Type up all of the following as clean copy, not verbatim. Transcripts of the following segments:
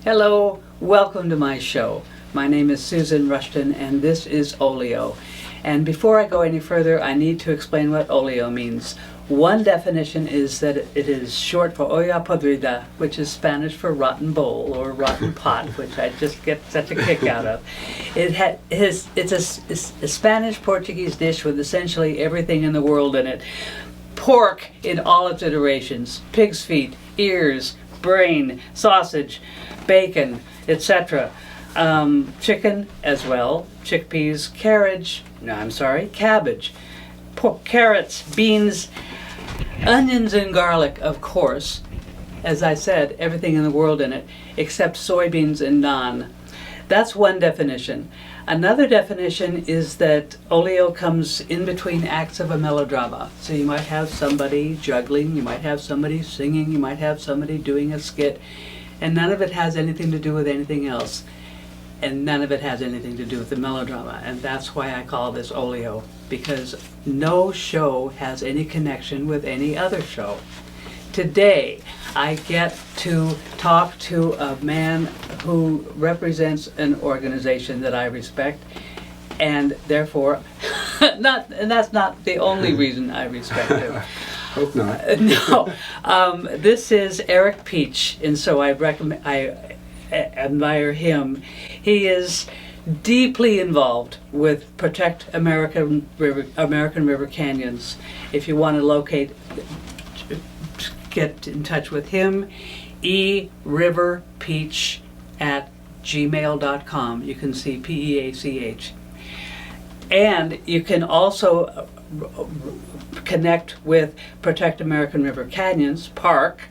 Hello, welcome to my show. My name is Susan Rushton and this is Olio. And before I go any further, I need to explain what Olio means. One definition is that it is short for olla podrida, which is Spanish for rotten bowl or rotten pot, which I just get such a kick out of. It's a Spanish-Portuguese dish with essentially everything in the world in it. Pork in all its iterations, pig's feet, ears, brain, sausage, bacon, etc. Chicken as well, chickpeas, cabbage, carrots, beans, onions and garlic, of course. As I said, everything in the world in it, except soybeans and naan. That's one definition. Another definition is that olio comes in between acts of a melodrama. So you might have somebody juggling, you might have somebody singing, you might have somebody doing a skit, and none of it has anything to do with anything else. And none of it has anything to do with the melodrama. And that's why I call this Olio, because no show has any connection with any other show. Today, I get to talk to a man who represents an organization that I respect, and therefore, and that's not the only reason I respect him. Hope not. No, this is Eric Peach, and so I admire him. He is deeply involved with Protect American River Canyons. If you want to locate, get in touch with him, eriverpeach@gmail.com. You can see Peach. And you can also connect with Protect American River Canyons, PARC,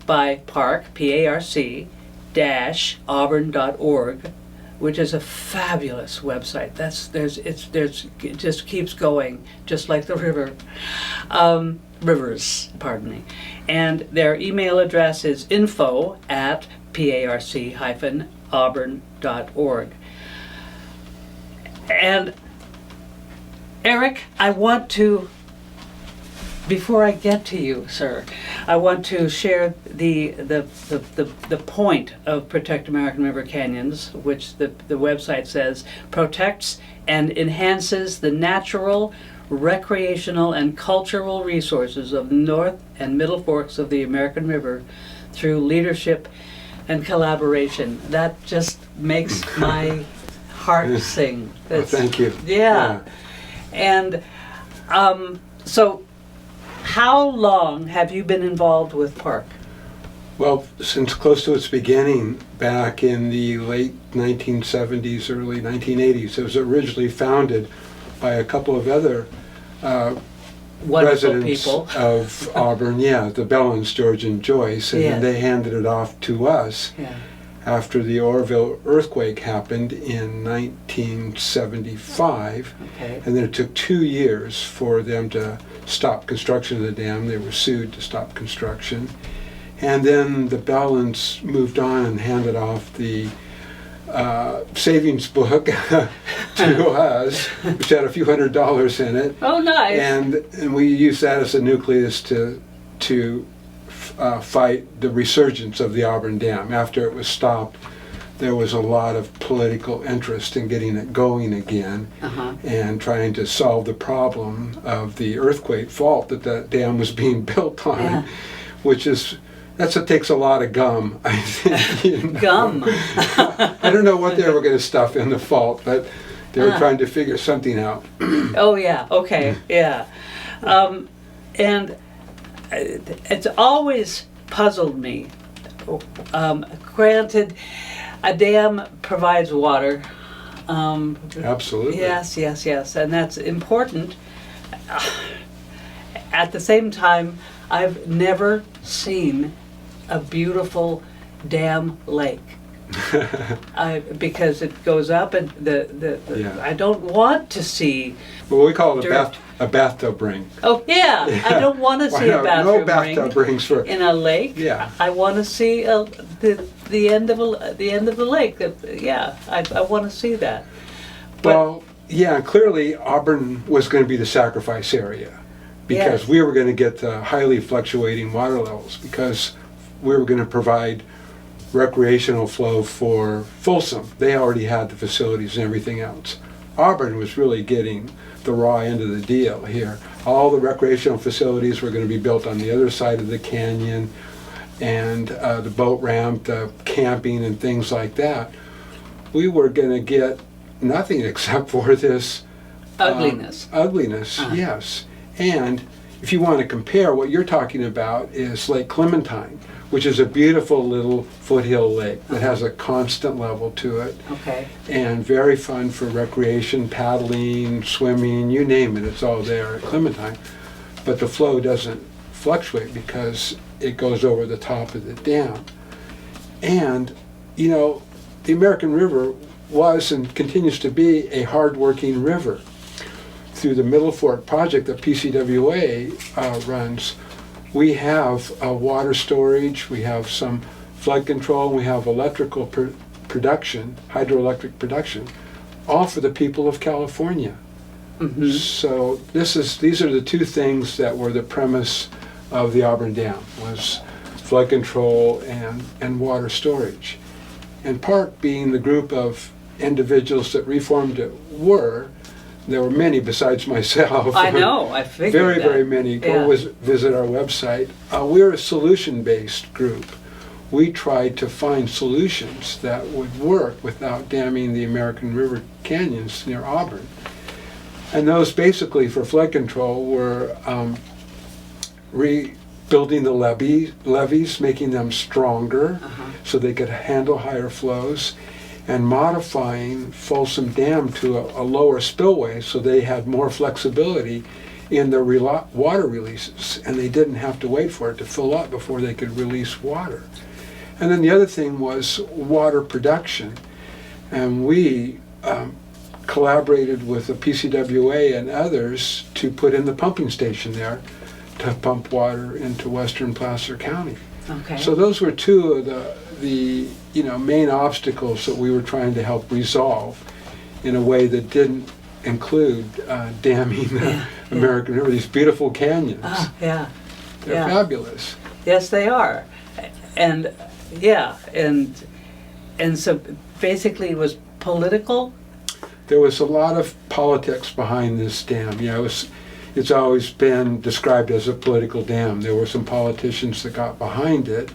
by PARC, P-A-R-C, -auburn.org, which is a fabulous website. It just keeps going, just like the rivers, pardon me. And their email address is info@parc-auburn.org. And Eric, I want to, before I get to you, sir, I want to share the point of Protect American River Canyons, which the website says protects and enhances the natural, recreational, and cultural resources of the North and Middle Forks of the American River through leadership and collaboration. That just makes my heart sing. Well, thank you. Yeah. And so how long have you been involved with PARC? Well, since close to its beginning, back in the late 1970s, early 1980s. It was originally founded by a couple of other residents people of Auburn, the Bellins, George and Joyce, and then they handed it off to us after the Orville earthquake happened in 1975. Okay. And then it took 2 years for them to stop construction of the dam. They were sued to stop construction. And then the Bellins moved on and handed off the savings book to us, which had a few $100s in it. Oh, nice. And we used that as a nucleus to fight the resurgence of the Auburn Dam. After it was stopped, there was a lot of political interest in getting it going again and trying to solve the problem of the earthquake fault that dam was being built on, which is, it takes a lot of gum, I think. You know? Gum. I don't know what they were going to stuff in the fault, but they were trying to figure something out. Oh, yeah. Okay. Yeah. And it's always puzzled me. Granted, a dam provides water. Absolutely. Yes, and that's important. At the same time, I've never seen a beautiful dam lake. Because it goes up and I don't want to see. Well, we call it a bathtub ring. Oh yeah, I don't want to see a bathtub rings in a lake. Yeah, I want to see the end of the lake. I want to see that. But, clearly Auburn was going to be the sacrifice area because we were going to get the highly fluctuating water levels because we were going to provide recreational flow for Folsom. They already had the facilities and everything else. Auburn was really getting the raw end of the deal here. All the recreational facilities were going to be built on the other side of the canyon, and the boat ramp, the camping and things like that. We were going to get nothing except for this Ugliness. Yes. And if you want to compare, what you're talking about is Lake Clementine, which is a beautiful little foothill lake that has a constant level to it. Okay. And very fun for recreation, paddling, swimming, you name it, it's all there at Clementine. But the flow doesn't fluctuate because it goes over the top of the dam. And, you know, the American River was and continues to be a hard-working river. Through the Middle Fork project that PCWA runs, we have water storage, we have some flood control, we have electrical production, hydroelectric production, all for the people of California. Mm-hmm. So these are the two things that were the premise of the Auburn Dam, was flood control and water storage. And part being the group of individuals that reformed it there were many besides myself. I know, I figured Very, that. very many. Yeah. Go visit our website. We're a solution-based group. We tried to find solutions that would work without damming the American River canyons near Auburn. And those basically for flood control were rebuilding the levees, making them stronger so they could handle higher flows, and modifying Folsom Dam to a lower spillway so they had more flexibility in their water releases, and they didn't have to wait for it to fill up before they could release water. And then the other thing was water production, and we collaborated with the PCWA and others to put in the pumping station there to pump water into western Placer County. Okay. So those were two of the main obstacles that we were trying to help resolve in a way that didn't include damming the American River. These beautiful canyons. Yeah. They're fabulous. Yes, they are. And so basically it was political. There was a lot of politics behind this dam. It's always been described as a political dam. There were some politicians that got behind it.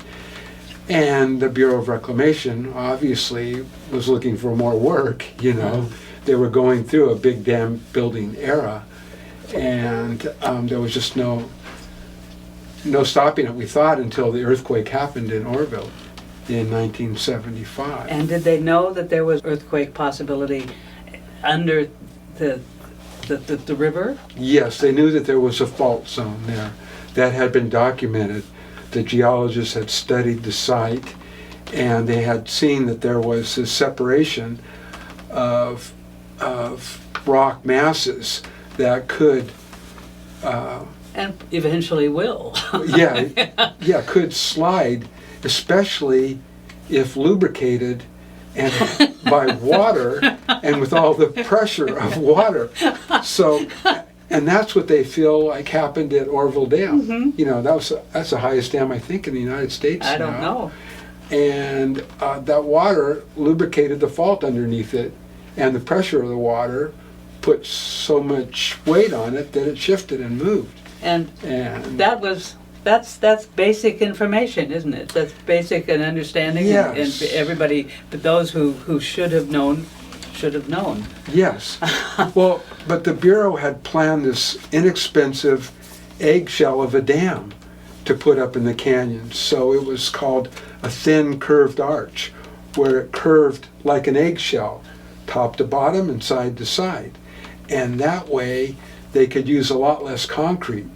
And the Bureau of Reclamation obviously was looking for more work, They were going through a big dam building era, and there was just no stopping it, we thought, until the earthquake happened in Orville in 1975. And did they know that there was earthquake possibility under the river? Yes, they knew that there was a fault zone there that had been documented. The geologists had studied the site, and they had seen that there was a separation of rock masses that could and eventually will. could slide, especially if lubricated and by water and with all the pressure of water. So. And that's what they feel like happened at Orville Dam. Mm-hmm. That's the highest dam, I think, in the United States I don't know. And that water lubricated the fault underneath it, and the pressure of the water put so much weight on it that it shifted and moved. And that's basic information, isn't it? That's basic and understanding. Yes. And everybody, but those who should have known. Yes. Well, but the Bureau had planned this inexpensive eggshell of a dam to put up in the canyon. So it was called a thin curved arch, where it curved like an eggshell, top to bottom and side to side. And that way they could use a lot less concrete.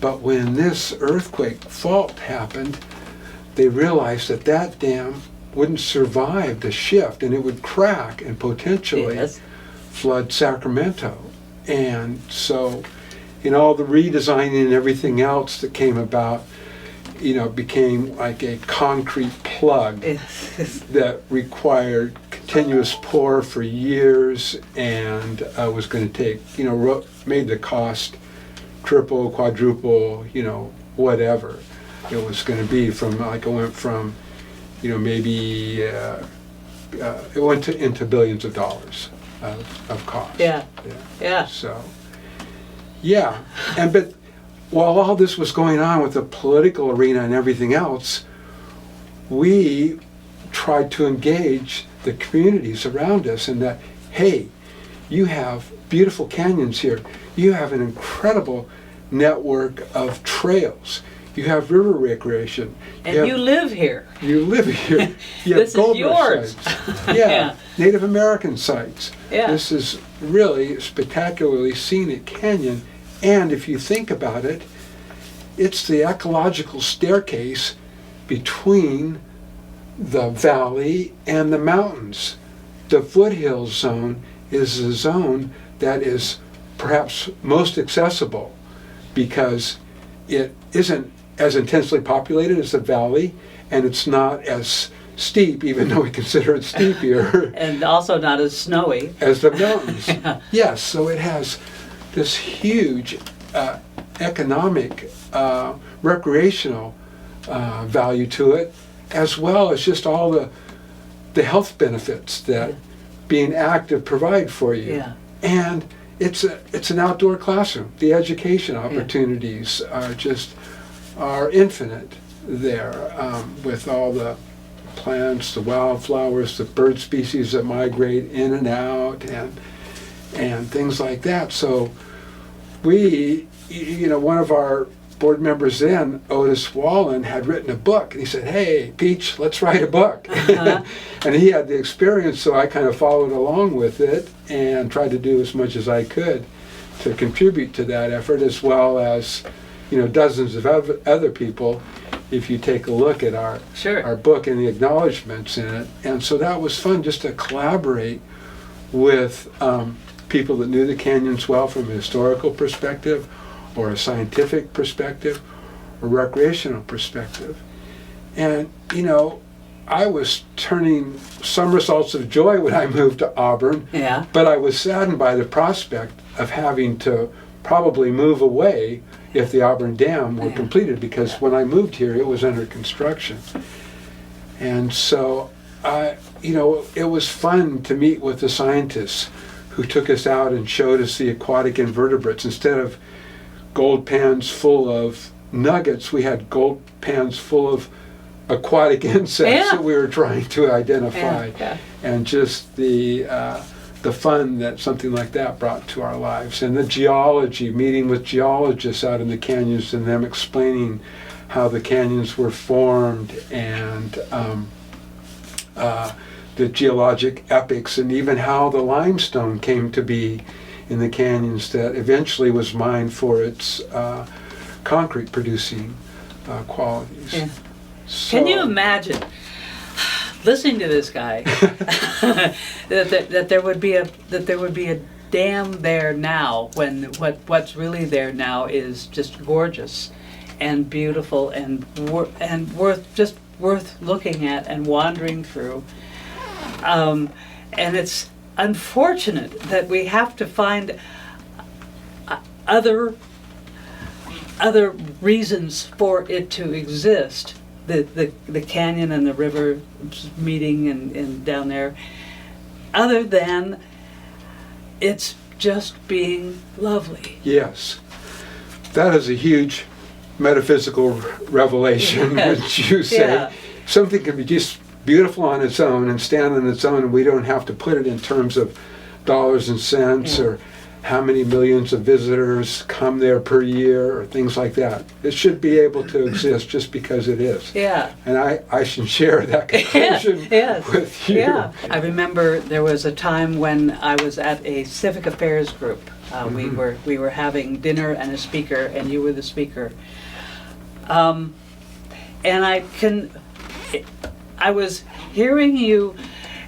But when this earthquake fault happened, they realized that dam wouldn't survive the shift, and it would crack and potentially flood Sacramento. And so, all the redesigning and everything else that came about, became like a concrete plug that required continuous pour for years, and was going to take, made the cost triple, quadruple, whatever it was going to be. It went from maybe it went into billions of dollars of cost. Yeah. So, yeah, but while all this was going on with the political arena and everything else, we tried to engage the communities around us in that, hey, you have beautiful canyons here. You have an incredible network of trails. You have river recreation. And you live here. You live here. You This have is yours. sites. Yeah. Native American sites. Yeah. This is really spectacularly scenic canyon. And if you think about it, it's the ecological staircase between the valley and the mountains. The foothills zone is the zone that is perhaps most accessible because it isn't as intensely populated as the valley, and it's not as steep, even though we consider it steep here. And also not as snowy. As the mountains. Yes, so it has this huge economic, recreational value to it, as well as just all the health benefits that being active provide for you. Yeah. And it's an outdoor classroom. The education opportunities are infinite there, with all the plants, the wildflowers, the bird species that migrate in and out, and things like that. So we, one of our board members then, Otis Wallen, had written a book, and he said, "Hey, Peach, let's write a book." And he had the experience, so I kind of followed along with it and tried to do as much as I could to contribute to that effort, as well as dozens of other people, if you take a look at our book and the acknowledgments in it. And so that was fun, just to collaborate with people that knew the canyons well from a historical perspective, or a scientific perspective, or recreational perspective. And, I was turning somersaults of joy when I moved to Auburn, but I was saddened by the prospect of having to probably move away if the Auburn Dam were completed, because when I moved here, it was under construction. And so, it was fun to meet with the scientists who took us out and showed us the aquatic invertebrates. Instead of gold pans full of nuggets, we had gold pans full of aquatic insects that we were trying to identify. And just the fun that something like that brought to our lives. And the geology, meeting with geologists out in the canyons and them explaining how the canyons were formed, and the geologic epochs, and even how the limestone came to be in the canyons that eventually was mined for its concrete producing qualities. Yeah. So, can you imagine listening to this guy that there would be a dam there now, when what's really there now is just gorgeous and beautiful and worth looking at and wandering through. And it's unfortunate that we have to find other reasons for it to exist. The canyon and the river meeting and down there, other than it's just being lovely. Yes, that is a huge metaphysical revelation, would you say? Something can be just beautiful on its own and stand on its own, and we don't have to put it in terms of dollars and cents or how many millions of visitors come there per year or things like that. It should be able to exist just because it is. Yeah. And I should share that conclusion with you. Yeah. I remember there was a time when I was at a civic affairs group. We were having dinner and a speaker, and you were the speaker. And I was hearing you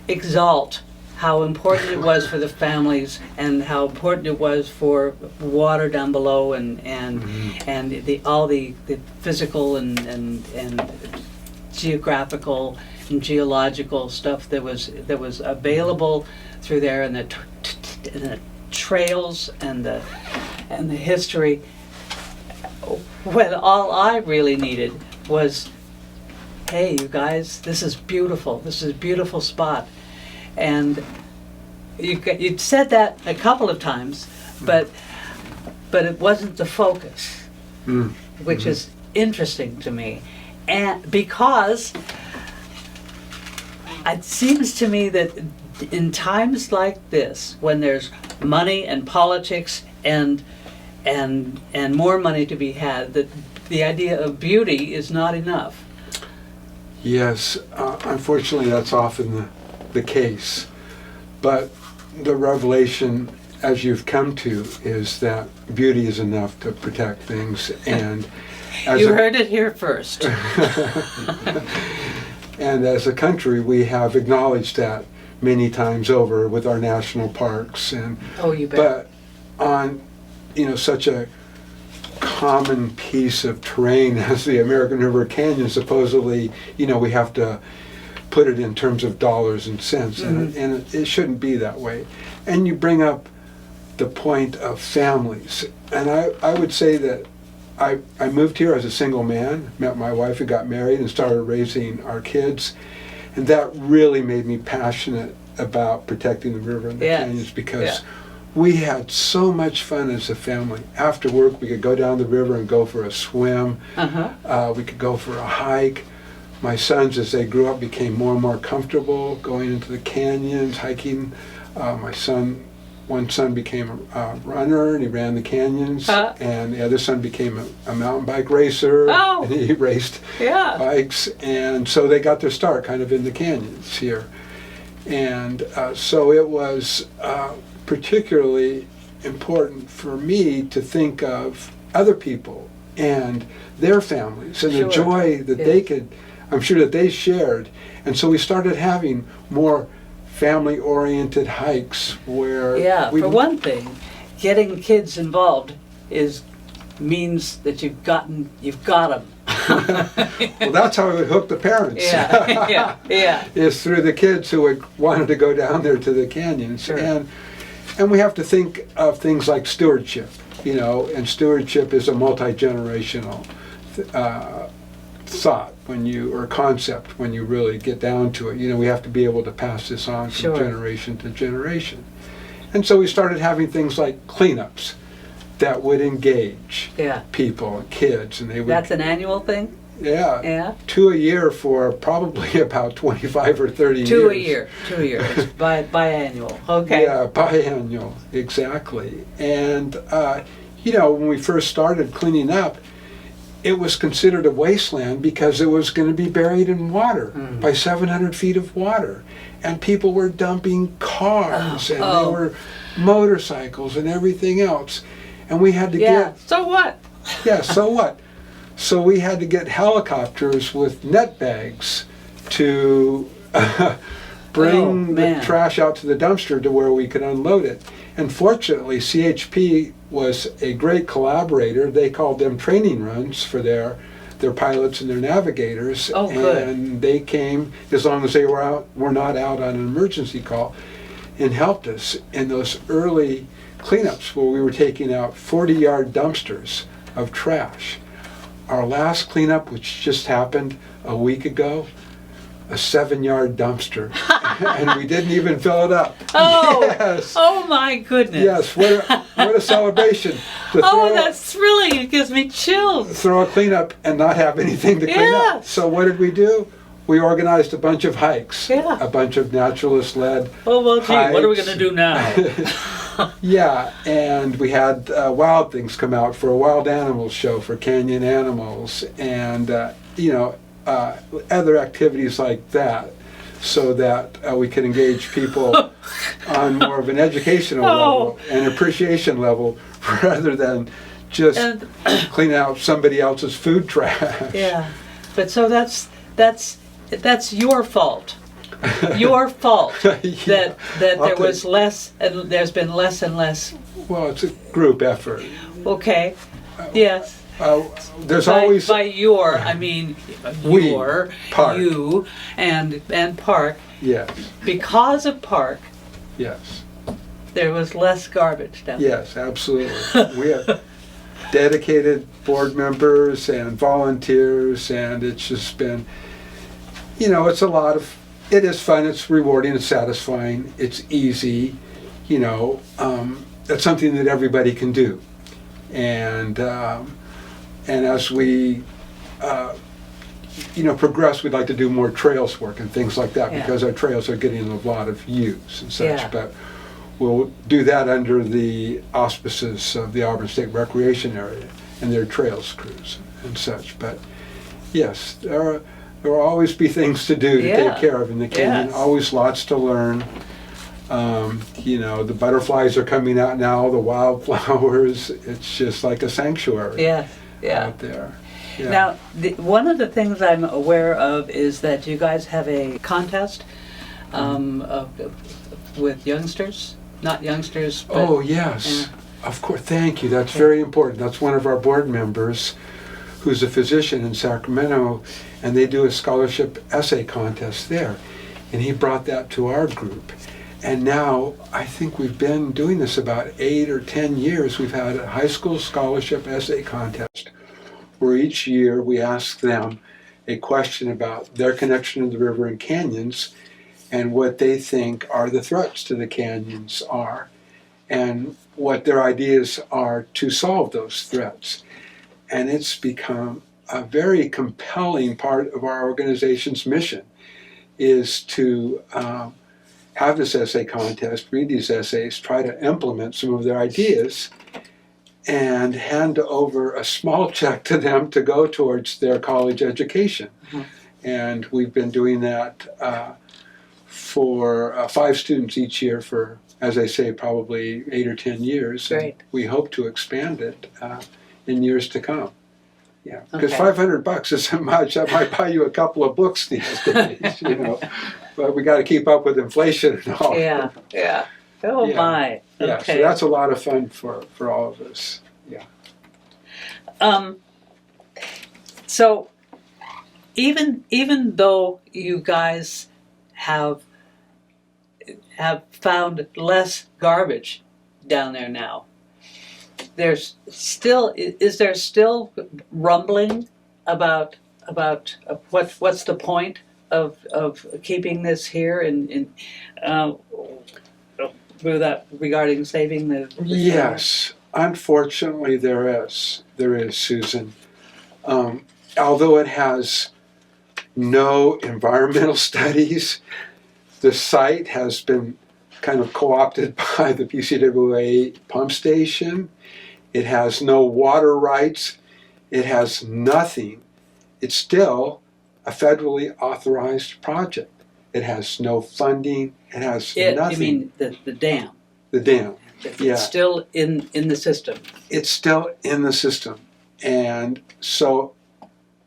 exalt how important it was for the families, and how important it was for water down below, and all the physical and geographical and geological stuff that was available through there, and the trails and the history. When all I really needed was, hey, you guys, this is beautiful. This is a beautiful spot. And you said that a couple of times, but it wasn't the focus, which is interesting to me. And because it seems to me that in times like this, when there's money and politics and more money to be had, that the idea of beauty is not enough. Yes, unfortunately that's often the case. But the revelation, as you've come to, is that beauty is enough to protect things. And as You heard it here first. And as a country, we have acknowledged that many times over with our national parks. And Oh, you bet. but on such a common piece of terrain as the American River Canyon, supposedly we have to put it in terms of dollars and cents, and it shouldn't be that way. And you bring up the point of families, and I would say that I moved here as a single man, met my wife and got married and started raising our kids, and that really made me passionate about protecting the river and the canyons, because we had so much fun as a family. After work, we could go down the river and go for a swim. We could go for a hike. My sons, as they grew up, became more and more comfortable going into the canyons, hiking. One son became a runner, and he ran the canyons, and the other son became a mountain bike racer, and he raced bikes, and so they got their start kind of in the canyons here. And so it was particularly important for me to think of other people and their families and the joy that they could, I'm sure that they shared. And so we started having more family-oriented hikes where for one thing, getting kids involved means that you've got them. Well, that's how we would hook the parents. Is through the kids who wanted to go down there to the canyons. And we have to think of things like stewardship, and stewardship is a multi-generational thought or concept when you really get down to it. We have to be able to pass this on from generation to generation. And so we started having things like cleanups that would engage people and kids, and they would. That's an annual thing? Yeah. 2 a year for probably about 25 or 30 years. 2 a year. It's biannual. Okay. Yeah, biannual, exactly. And when we first started cleaning up, it was considered a wasteland because it was going to be buried in water, by 700 feet of water. And people were dumping cars, and there were motorcycles and everything else. And we had to get... So what? So what? So we had to get helicopters with net bags to bring the trash out to the dumpster to where we could unload it. And fortunately, CHP was a great collaborator. They called them training runs for their pilots and their navigators. And they came, as long as they were not out on an emergency call, and helped us in those early cleanups where we were taking out 40-yard dumpsters of trash. Our last cleanup, which just happened a week ago, a 7-yard dumpster, and we didn't even fill it up. Oh my goodness! Yes, what a celebration! That's thrilling. It gives me chills. Throw a cleanup and not have anything to clean up. So what did we do? We organized a bunch of hikes, a bunch of naturalist-led hikes. What are we going to do now? And we had wild things come out for a wild animals show for canyon animals, and other activities like that, so that we can engage people on more of an educational level and appreciation level, rather than just cleaning out somebody else's food trash. But so that's your fault. Your fault that there was less, and there's been less and less. Well, it's a group effort. Okay. Yes. There's always by your, I mean Park. you and Park. Yes. Because of Park. Yes. There was less garbage down there. Yes, absolutely. We have dedicated board members and volunteers, and it's just been you know, it is fun, it's rewarding, it's satisfying, it's easy, you know, it's something that everybody can do. And as we, you know, progress, we'd like to do more trails work and things like that, Yeah. because our trails are getting a lot of use and such. Yeah. But we'll do that under the auspices of the Auburn State Recreation Area and their trails crews and such. But yes, there will always be things to do to Yeah. take care of in the canyon. Yes. Always lots to learn. You know, the butterflies are coming out now, the wildflowers. It's just like a sanctuary Yeah, yeah. out there. Yeah. Now, one of the things I'm aware of is that you guys have a contest with youngsters, not youngsters, but Oh, yes. Of course. Thank you. That's very important. That's one of our board members who's a physician in Sacramento, and they do a scholarship essay contest there. And he brought that to our group. And now I think we've been doing this about 8 or 10 years. We've had a high school scholarship essay contest where each year we ask them a question about their connection to the river and canyons and what they think are the threats to the canyons are and what their ideas are to solve those threats. And it's become a very compelling part of our organization's mission is to have this essay contest, read these essays, try to implement some of their ideas, and hand over a small check to them to go towards their college education. Mm-hmm. And we've been doing that for 5 students each year for, as I say, probably 8 or 10 years. Great. And we hope to expand it in years to come. Yeah, because Okay. $500 isn't much. That might buy you a couple of books these days, you know. But we got to keep up with inflation and all. yeah, yeah. Oh Yeah. my. Yeah, Okay. so that's a lot of fun for all of us. Yeah. So even though you guys have found less garbage down there now, is there still rumbling about what's the point of keeping this here and regarding saving the Yes, unfortunately there is, Susan. Although it has no environmental studies, the site has been kind of co-opted by the PCWA pump station. It has no water rights. It has nothing. It's still a federally authorized project. It has no funding. It has nothing. You mean the dam? The dam. It's Yeah. still in the system. It's still in the system. And so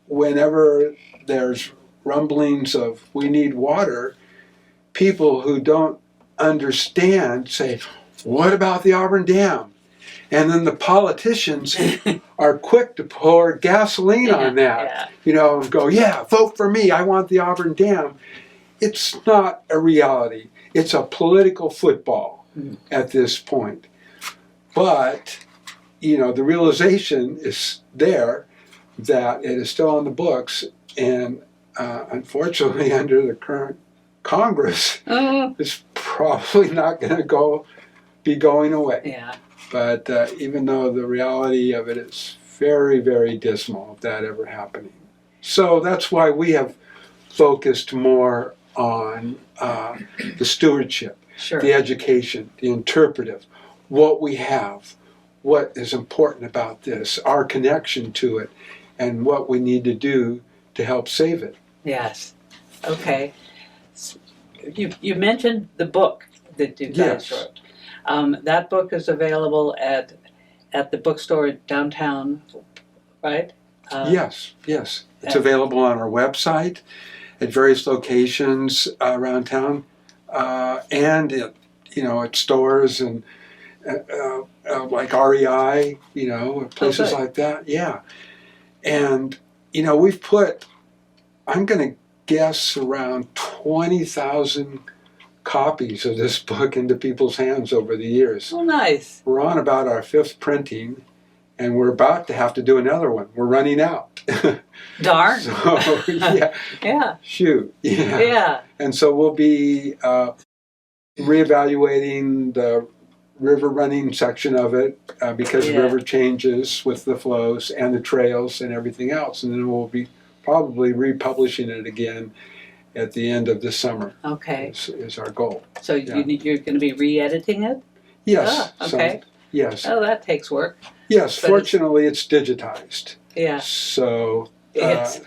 whenever there's rumblings of we need water, people who don't understand say, what about the Auburn Dam? And then the politicians are quick to pour gasoline on that. Yeah. You know, and go, yeah, vote for me. I want the Auburn Dam. It's not a reality. It's a political football at this point. But, you know, the realization is there that it is still on the books. And unfortunately, under the current Congress, it's probably not going to be going away. Yeah. But even though the reality of it is very, very dismal if that ever happening. So that's why we have focused more on the stewardship, Sure. the education, the interpretive, what we have, what is important about this, our connection to it, and what we need to do to help save it. Yes. Okay. You mentioned the book that you guys Yes. wrote. That book is available at the bookstore downtown, right? Yes. It's and- available on our website at various locations around town, and at stores and like REI, places good. like that. Yeah, and we've put, I'm going to guess, around 20,000 copies of this book into people's hands over the years. Oh, nice. We're on about our 5th printing, and we're about to have to do another one. We're running out. Darn. So, yeah, Yeah. shoot. Yeah. Yeah. And so we'll be reevaluating the river running section of it because the Yeah. river changes with the flows and the trails and everything else. And then we'll be probably republishing it again at the end of this summer. Okay. Is our goal. So Yeah. you're going to be re-editing it? Yes. Ah, okay. Yes. Oh, that takes work. Yes. But Fortunately, it's digitized. Yeah. So Yes.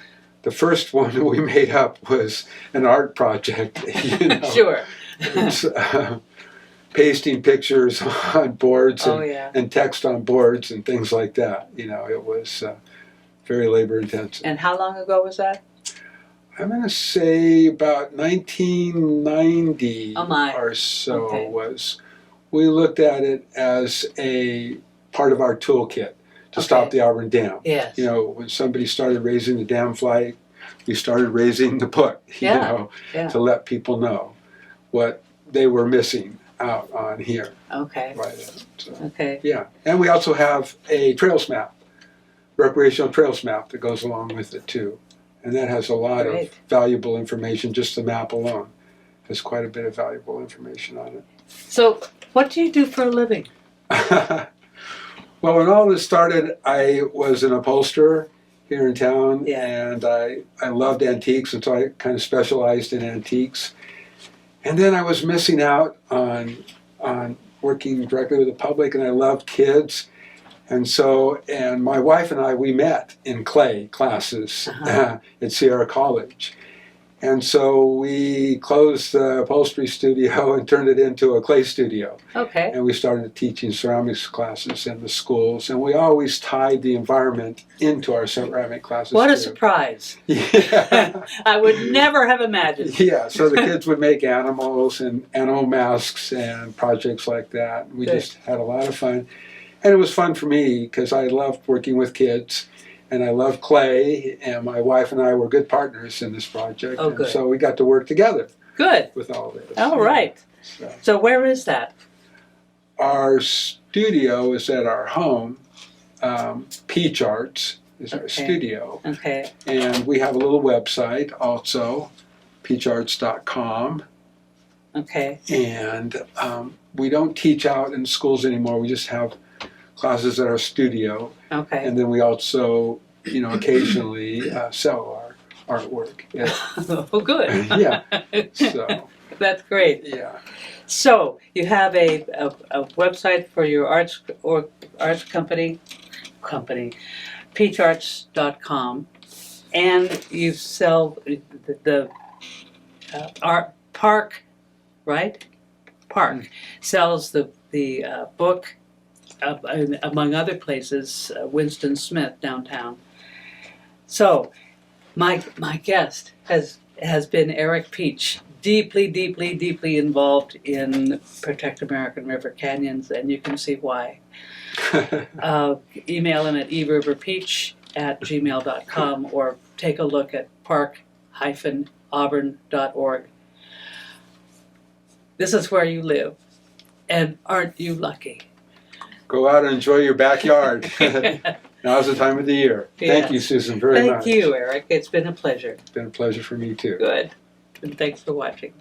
the first one we made up was an art project. You know? Sure. It's, pasting pictures on boards and, Oh, yeah. and text on boards and things like that. You know, it was very labor intensive. And how long ago was that? I'm going to say about 1990 Oh, my. or so Okay. we looked at it as a part of our toolkit to Okay. stop the Auburn Dam. Yes. You know, when somebody started raising the dam flag, we started raising the book, Yeah. you know, Yeah. to let people know what they were missing out on here. Okay. Right. So, Okay. yeah. And we also have a trails map, recreational trails map that goes along with it too. And that has a lot Great. of valuable information, just the map alone has quite a bit of valuable information on it. So, what do you do for a living? Well, when all this started, I was an upholsterer here in town, Yeah. and I loved antiques, and so I kind of specialized in antiques. And then I was missing out on working directly with the public, and I loved kids. And so, and my wife and I, we met in clay classes at Sierra College. And so we closed the upholstery studio and turned it into a clay studio. Okay. And we started teaching ceramics classes in the schools. And we always tied the environment into our ceramic classes. What a too. surprise. Yeah. I would never have imagined. Yeah, so the kids would make animals and animal masks and projects like that. We Good. just had a lot of fun. And it was fun for me because I loved working with kids and I loved clay, and my wife and I were good partners in this project. Oh, and good. so we got to work together Good. with all this. All right. So So, where is that? our studio is at our home. Peach Arts is our Okay. studio. Okay. And we have a little website also, peacharts.com. Okay. And we don't teach out in schools anymore. We just have classes at our studio, Okay. and then we also, you know, occasionally sell our artwork. Yeah. Oh, good. Yeah. So That's great. yeah, So you have a website for your arts company, peacharts.com, and you sell the art park, right? Park sells the book, among other places, Winston Smith downtown. So my guest has been Eric Peach, deeply involved in Protect American River Canyons, and you can see why. Email him at eriverpeach@gmail.com or take a look at park-auburn.org. This is where you live, and aren't you lucky? go out and enjoy your backyard. Now's the time of the year. Thank you, Susan, very much. Thank you, Eric. It's been a pleasure. It's been a pleasure for me too. Good. And thanks for watching.